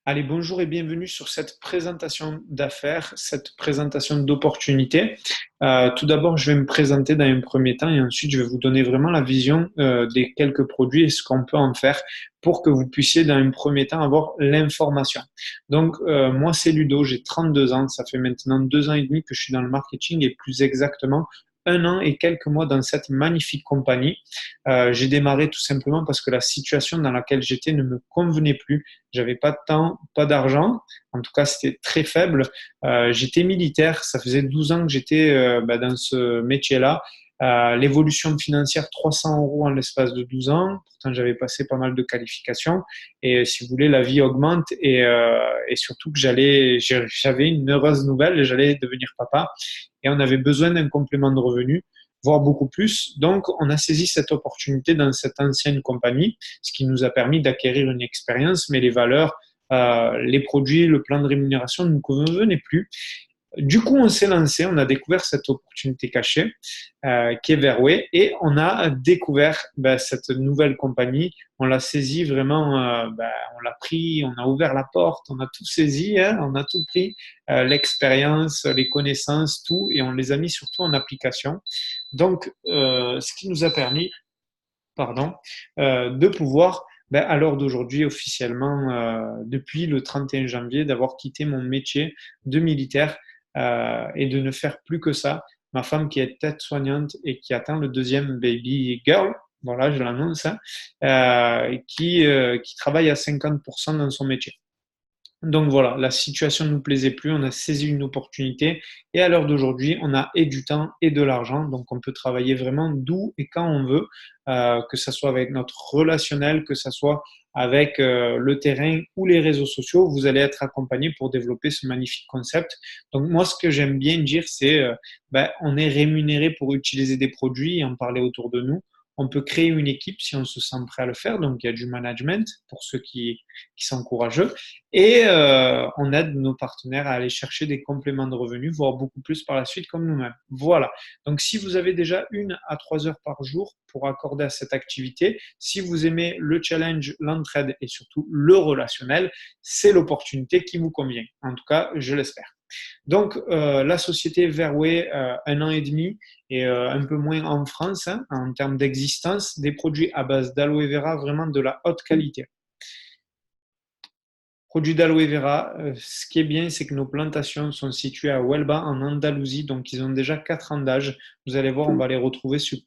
Allez, bonjour et bienvenue sur cette présentation d'affaires, cette présentation d'opportunités. Tout d'abord, je vais me présenter dans un premier temps et ensuite, je vais vous donner vraiment la vision des quelques produits et ce qu'on peut en faire pour que vous puissiez, dans un premier temps, avoir l'information. Donc, moi, c'est Ludo, j'ai 32 ans. Ça fait maintenant 2 ans et demi que je suis dans le marketing et plus exactement 1 an et quelques mois dans cette magnifique compagnie. J'ai démarré tout simplement parce que la situation dans laquelle j'étais ne me convenait plus. J'avais pas de temps, pas d'argent. En tout cas, c'était très faible. J'étais militaire. Ça faisait 12 ans que j'étais dans ce métier-là. L'évolution financière, 300 euros en l'espace de 12 ans. Pourtant, j'avais passé pas mal de qualifications. Et si vous voulez, la vie augmente et surtout que j'avais une heureuse nouvelle. J'allais devenir papa et on avait besoin d'un complément de revenu, voire beaucoup plus. Donc, on a saisi cette opportunité dans cette ancienne compagnie, ce qui nous a permis d'acquérir une expérience, mais les valeurs, les produits, le plan de rémunération ne nous convenaient plus. Du coup, on s'est lancé, on a découvert cette opportunité cachée qui est Verway et on a découvert cette nouvelle compagnie. On l'a saisi vraiment, on l'a pris, on a ouvert la porte, on a tout saisi, hein, on a tout pris, l'expérience, les connaissances, tout, et on les a mis surtout en application. Donc, ce qui nous a permis, pardon, de pouvoir à l'heure d'aujourd'hui, officiellement, depuis le 31 janvier, d'avoir quitté mon métier de militaire et de ne faire plus que ça. Ma femme qui est aide-soignante et qui attend le deuxième baby girl, voilà, je l'annonce, hein, qui travaille à 50% dans son métier. Donc voilà, la situation ne nous plaisait plus, on a saisi une opportunité et à l'heure d'aujourd'hui, on a et du temps et de l'argent, donc on peut travailler vraiment d'où et quand on veut, que ce soit avec notre relationnel, que ce soit avec le terrain ou les réseaux sociaux, vous allez être accompagné pour développer ce magnifique concept. Donc moi, ce que j'aime bien dire, c'est on est rémunéré pour utiliser des produits et en parler autour de nous. On peut créer une équipe si on se sent prêt à le faire, donc il y a du management pour ceux qui sont courageux. Et on aide nos partenaires à aller chercher des compléments de revenus, voire beaucoup plus par la suite comme nous-mêmes. Voilà. Donc si vous avez déjà 1 à 3 heures par jour pour accorder à cette activité, si vous aimez le challenge, l'entraide et surtout le relationnel, c'est l'opportunité qui vous convient. En tout cas, je l'espère. Donc, la société Verway, 1 an et demi et un peu moins en France hein, en termes d'existence, des produits à base d'aloe vera, vraiment de la haute qualité. Produits d'aloe vera, ce qui est bien, c'est que nos plantations sont situées à Huelva, en Andalousie, donc ils ont déjà 4 ans d'âge. Vous allez voir, on va les retrouver sous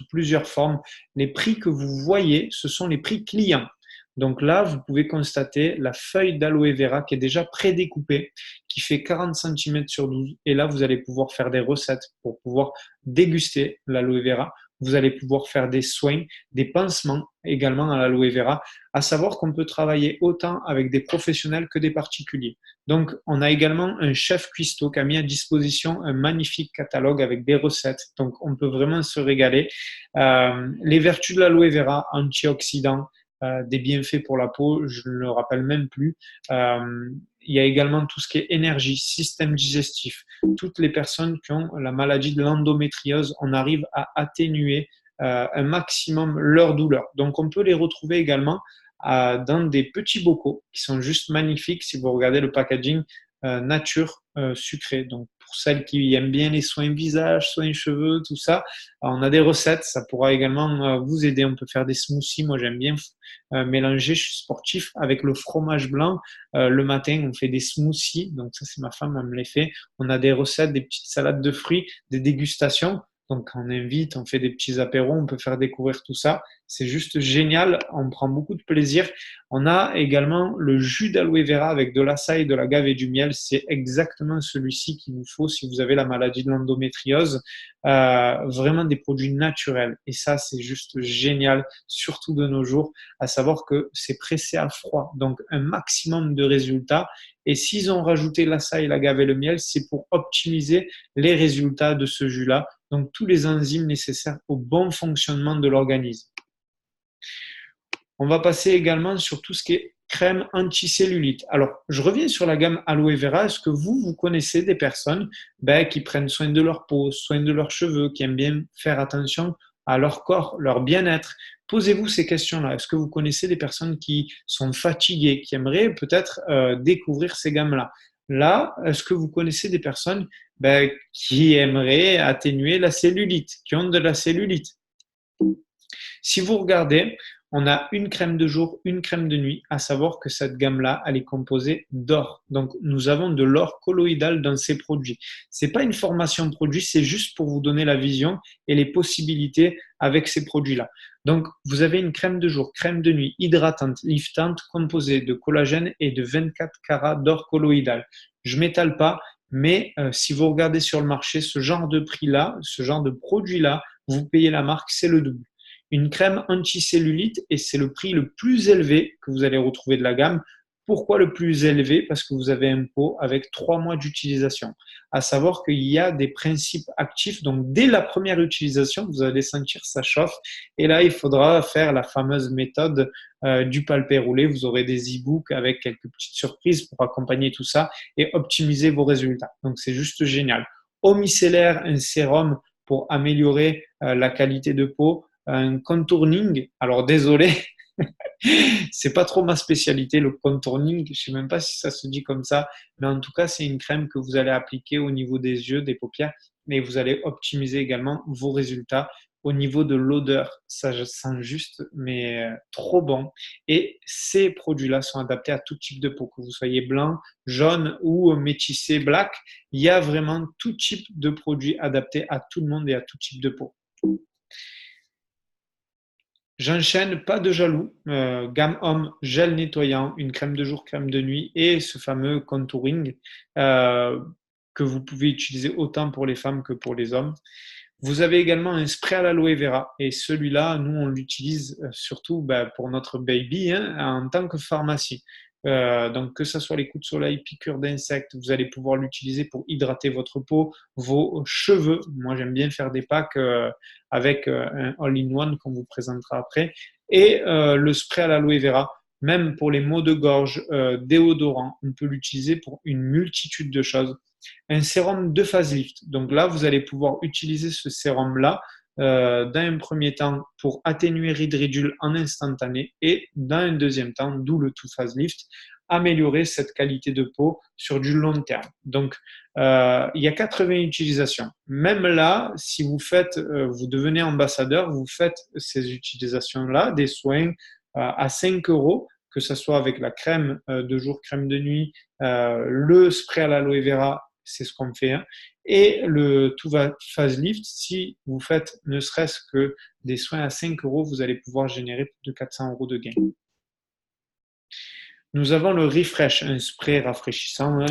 plusieurs formes. Les prix que vous voyez, ce sont les prix clients. Donc là, vous pouvez constater la feuille d'aloe vera qui est déjà prédécoupée, qui fait 40 cm sur 12. Et là, vous allez pouvoir faire des recettes pour pouvoir déguster l'aloe vera. Vous allez pouvoir faire des soins, des pansements également à l'aloe vera, à savoir qu'on peut travailler autant avec des professionnels que des particuliers. Donc, on a également un chef cuistot qui a mis à disposition un magnifique catalogue avec des recettes. Donc, on peut vraiment se régaler. Les vertus de l'aloe vera, antioxydants, des bienfaits pour la peau, je ne le rappelle même plus. Il y a également tout ce qui est énergie, système digestif. Toutes les personnes qui ont la maladie de l'endométriose, on arrive à atténuer un maximum leur douleur. Donc, on peut les retrouver également dans des petits bocaux qui sont juste magnifiques si vous regardez le packaging nature sucré. Donc, pour celles qui aiment bien les soins visage, soins cheveux, tout ça, on a des recettes. Ça pourra également vous aider. On peut faire des smoothies. Moi, j'aime bien mélanger, je suis sportif, avec le fromage blanc. Le matin, on fait des smoothies. Donc, ça, c'est ma femme, elle me les fait. On a des recettes, des petites salades de fruits, des dégustations. Donc, on invite, on fait des petits apéros, on peut faire découvrir tout ça. C'est juste génial, on prend beaucoup de plaisir. On a également le jus d'aloe vera avec de l'açaï, de l'agave et du miel. C'est exactement celui-ci qu'il vous faut si vous avez la maladie de l'endométriose. Vraiment des produits naturels. Et ça, c'est juste génial, surtout de nos jours, à savoir que c'est pressé à froid. Donc, un maximum de résultats. Et s'ils ont rajouté l'açaï, l'agave et le miel, c'est pour optimiser les résultats de ce jus-là. Donc, tous les enzymes nécessaires au bon fonctionnement de l'organisme. On va passer également sur tout ce qui est crème anticellulite. Alors, je reviens sur la gamme aloe vera. Est-ce que vous connaissez des personnes qui prennent soin de leur peau, soin de leurs cheveux, qui aiment bien faire attention à leur corps, leur bien-être. Posez-vous ces questions-là. Est-ce que vous connaissez des personnes qui sont fatiguées, qui aimeraient peut-être découvrir ces gammes-là? Là, est-ce que vous connaissez des personnes qui aimeraient atténuer la cellulite, qui ont de la cellulite? Si vous regardez, on a une crème de jour, une crème de nuit, à savoir que cette gamme-là, elle est composée d'or. Donc, nous avons de l'or colloïdal dans ces produits. Ce n'est pas une formation produit, c'est juste pour vous donner la vision et les possibilités avec ces produits-là. Donc, vous avez une crème de jour, crème de nuit, hydratante, liftante, composée de collagène et de 24 carats d'or colloïdal. Je ne m'étale pas, mais si vous regardez sur le marché, ce genre de prix-là, ce genre de produit-là, vous payez la marque, c'est le double. Une crème anticellulite et c'est le prix le plus élevé que vous allez retrouver de la gamme. Pourquoi le plus élevé? Parce que vous avez un pot avec 3 mois d'utilisation. À savoir qu'il y a des principes actifs. Donc, dès la première utilisation, vous allez sentir ça chauffe. Et là, il faudra faire la fameuse méthode du palpé roulé. Vous aurez des e-books avec quelques petites surprises pour accompagner tout ça et optimiser vos résultats. Donc, c'est juste génial. Eau micellaire, un sérum pour améliorer la qualité de peau, un contouring. Alors désolé, c'est pas trop ma spécialité, le contouring. Je sais même pas si ça se dit comme ça, mais en tout cas, c'est une crème que vous allez appliquer au niveau des yeux, des paupières, mais vous allez optimiser également vos résultats au niveau de l'odeur. Ça, je sens juste, mais trop bon. Et ces produits-là sont adaptés à tout type de peau, que vous soyez blanc, jaune ou métissé, black. Il y a vraiment tout type de produits adaptés à tout le monde et à tout type de peau. J'enchaîne, pas de jaloux, gamme homme, gel nettoyant, une crème de jour, crème de nuit et ce fameux contouring euh, que vous pouvez utiliser autant pour les femmes que pour les hommes. Vous avez également un spray à l'aloe vera et celui-là, nous, on l'utilise surtout pour notre baby en tant que pharmacie. Donc, que ce soit les coups de soleil, piqûres d'insectes, vous allez pouvoir l'utiliser pour hydrater votre peau, vos cheveux. Moi, j'aime bien faire des packs avec un all-in-one qu'on vous présentera après. Et le spray à l'aloe vera, même pour les maux de gorge, déodorant, on peut l'utiliser pour une multitude de choses. Un sérum de phase lift. Donc là, vous allez pouvoir utiliser ce sérum-là dans un premier temps pour atténuer rides ridules en instantané et dans un deuxième temps, d'où le tout phase lift, améliorer cette qualité de peau sur du long terme. Donc, il y a 80 utilisations. Même là, si vous faites, vous devenez ambassadeur, vous faites ces utilisations-là, des soins à 5 euros, que ce soit avec la crème de jour, crème de nuit, le spray à l'aloe vera, c'est ce qu'on fait, hein, et le tout phase lift, si vous faites ne serait-ce que des soins à 5 euros, vous allez pouvoir générer plus de 400 euros de gains. Nous avons le Refresh, un spray rafraîchissant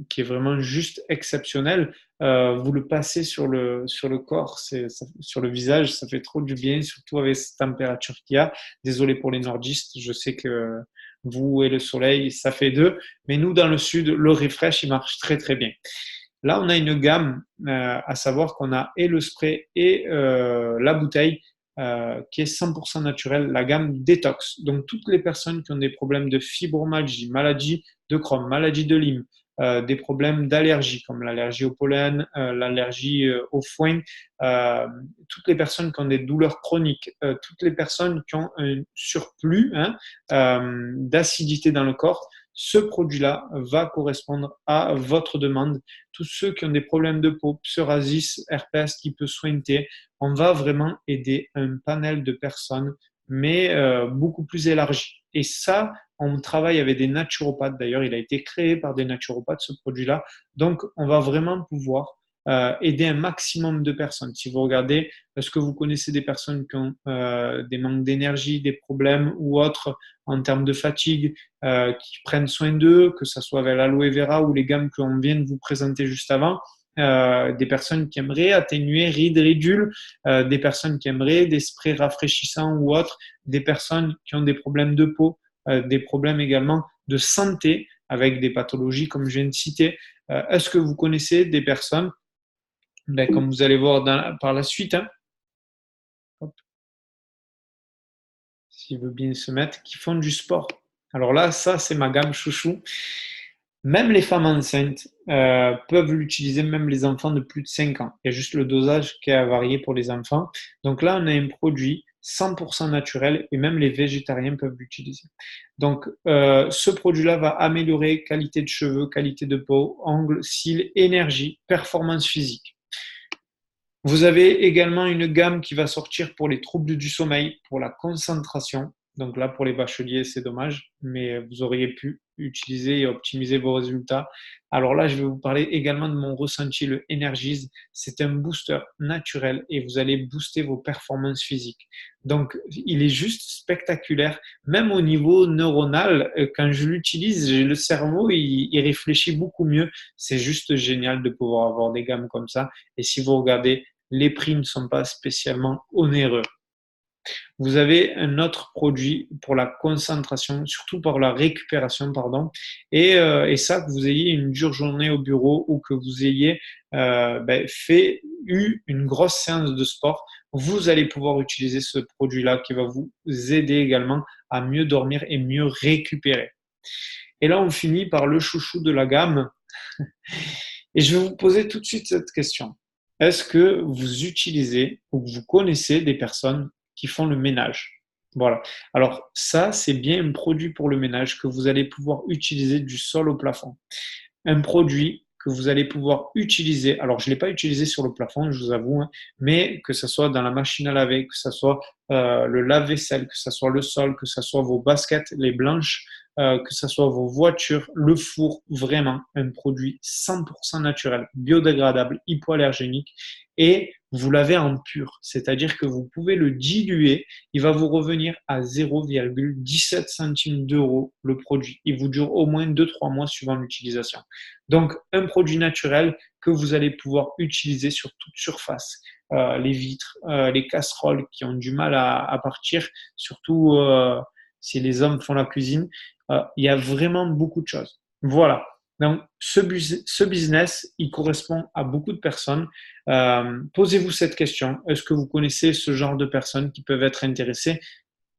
qui est vraiment juste exceptionnel. Vous le passez sur le corps, sur le visage, ça fait trop du bien, surtout avec cette température qu'il y a. Désolé pour les nordistes, je sais que vous et le soleil, ça fait deux, mais nous dans le sud, le Refresh, il marche très très bien. Là, on a une gamme, à savoir qu'on a et le spray et la bouteille qui est 100% naturelle, la gamme Détox. Donc, toutes les personnes qui ont des problèmes de fibromyalgie, maladie de Crohn, maladie de Lyme, des problèmes d'allergie comme l'allergie au pollen, l'allergie au foin, toutes les personnes qui ont des douleurs chroniques, toutes les personnes qui ont un surplus d'acidité dans le corps, ce produit-là va correspondre à votre demande. Tous ceux qui ont des problèmes de peau, psoriasis, herpès, qui peut soigner, on va vraiment aider un panel de personnes, mais beaucoup plus élargi. Et ça, on travaille avec des naturopathes. D'ailleurs, il a été créé par des naturopathes, ce produit-là. Donc, on va vraiment pouvoir aider un maximum de personnes. Si vous regardez, est-ce que vous connaissez des personnes qui ont des manques d'énergie, des problèmes ou autres en termes de fatigue, qui prennent soin d'eux, que ce soit avec l'aloe vera ou les gammes qu'on vient de vous présenter juste avant, des personnes qui aimeraient atténuer rides, ridules, des personnes qui aimeraient des sprays rafraîchissants ou autres, des personnes qui ont des problèmes de peau, des problèmes également de santé avec des pathologies comme je viens de citer. Est-ce que vous connaissez des personnes, comme vous allez voir par la suite, hein, s'il veut bien se mettre, qui font du sport? Alors là, ça, c'est ma gamme chouchou. Même les femmes enceintes peuvent l'utiliser, même les enfants de plus de 5 ans. Il y a juste le dosage qui est à varier pour les enfants. Donc là, on a un produit 100% naturel et même les végétariens peuvent l'utiliser. Donc, ce produit-là va améliorer qualité de cheveux, qualité de peau, ongles, cils, énergie, performance physique. Vous avez également une gamme qui va sortir pour les troubles du sommeil, pour la concentration. Donc là, pour les bacheliers, c'est dommage, mais vous auriez pu utiliser et optimiser vos résultats. Alors là, je vais vous parler également de mon ressenti, le Energize. C'est un booster naturel et vous allez booster vos performances physiques. Donc, il est juste spectaculaire. Même au niveau neuronal, quand je l'utilise, le cerveau, il réfléchit beaucoup mieux. C'est juste génial de pouvoir avoir des gammes comme ça. Et si vous regardez, les prix ne sont pas spécialement onéreux. Vous avez un autre produit pour la concentration, surtout pour la récupération, pardon, et ça, que vous ayez une dure journée au bureau ou que vous ayez eu une grosse séance de sport, vous allez pouvoir utiliser ce produit-là qui va vous aider également à mieux dormir et mieux récupérer. Et là, on finit par le chouchou de la gamme. Et je vais vous poser tout de suite cette question. Est-ce que vous utilisez ou que vous connaissez des personnes qui font le ménage? Voilà. Alors ça, c'est bien un produit pour le ménage que vous allez pouvoir utiliser du sol au plafond. Un produit que vous allez pouvoir utiliser. Alors, je ne l'ai pas utilisé sur le plafond, je vous avoue, hein, mais que ce soit dans la machine à laver, que ce soit le lave-vaisselle, que ce soit le sol, que ce soit vos baskets, les blanches, que ce soit vos voitures, le four, vraiment un produit 100% naturel, biodégradable, hypoallergénique et vous l'avez en pur, c'est-à-dire que vous pouvez le diluer, il va vous revenir à 0,17 centimes d'euros le produit. Il vous dure au moins 2-3 mois suivant l'utilisation. Donc, un produit naturel que vous allez pouvoir utiliser sur toute surface. Les vitres, les casseroles qui ont du mal à partir, surtout si les hommes font la cuisine. Il y a vraiment beaucoup de choses. Voilà. Donc, ce business, il correspond à beaucoup de personnes. Posez-vous cette question. Est-ce que vous connaissez ce genre de personnes qui peuvent être intéressées?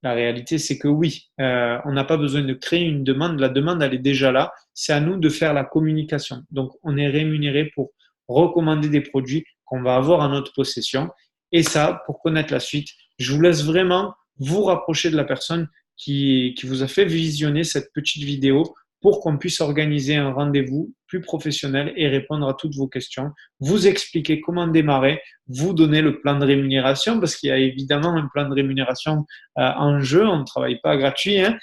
La réalité, c'est que oui, on n'a pas besoin de créer une demande. La demande, elle est déjà là. C'est à nous de faire la communication. Donc, on est rémunéré pour recommander des produits qu'on va avoir en notre possession. Et ça, pour connaître la suite, je vous laisse vraiment vous rapprocher de la personne qui vous a fait visionner cette petite vidéo pour qu'on puisse organiser un rendez-vous plus professionnel et répondre à toutes vos questions, vous expliquer comment démarrer, vous donner le plan de rémunération, parce qu'il y a évidemment un plan de rémunération en jeu, on ne travaille pas gratuit, hein,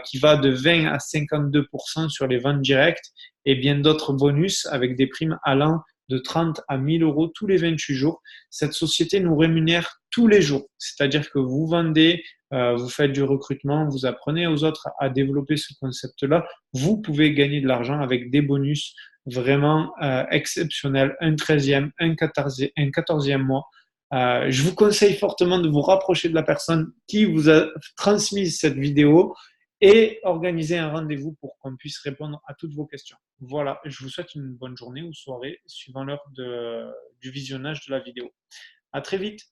qui va de 20 à 52% sur les ventes directes et bien d'autres bonus avec des primes allant de 30 à 1000 euros tous les 28 jours. Cette société nous rémunère tous les jours, c'est-à-dire que vous vendez, vous faites du recrutement, vous apprenez aux autres à développer ce concept-là, vous pouvez gagner de l'argent avec des bonus vraiment exceptionnels, un 13e, un 14e mois. Je vous conseille fortement de vous rapprocher de la personne qui vous a transmis cette vidéo et organiser un rendez-vous pour qu'on puisse répondre à toutes vos questions. Voilà, je vous souhaite une bonne journée ou soirée suivant l'heure du visionnage de la vidéo. À très vite.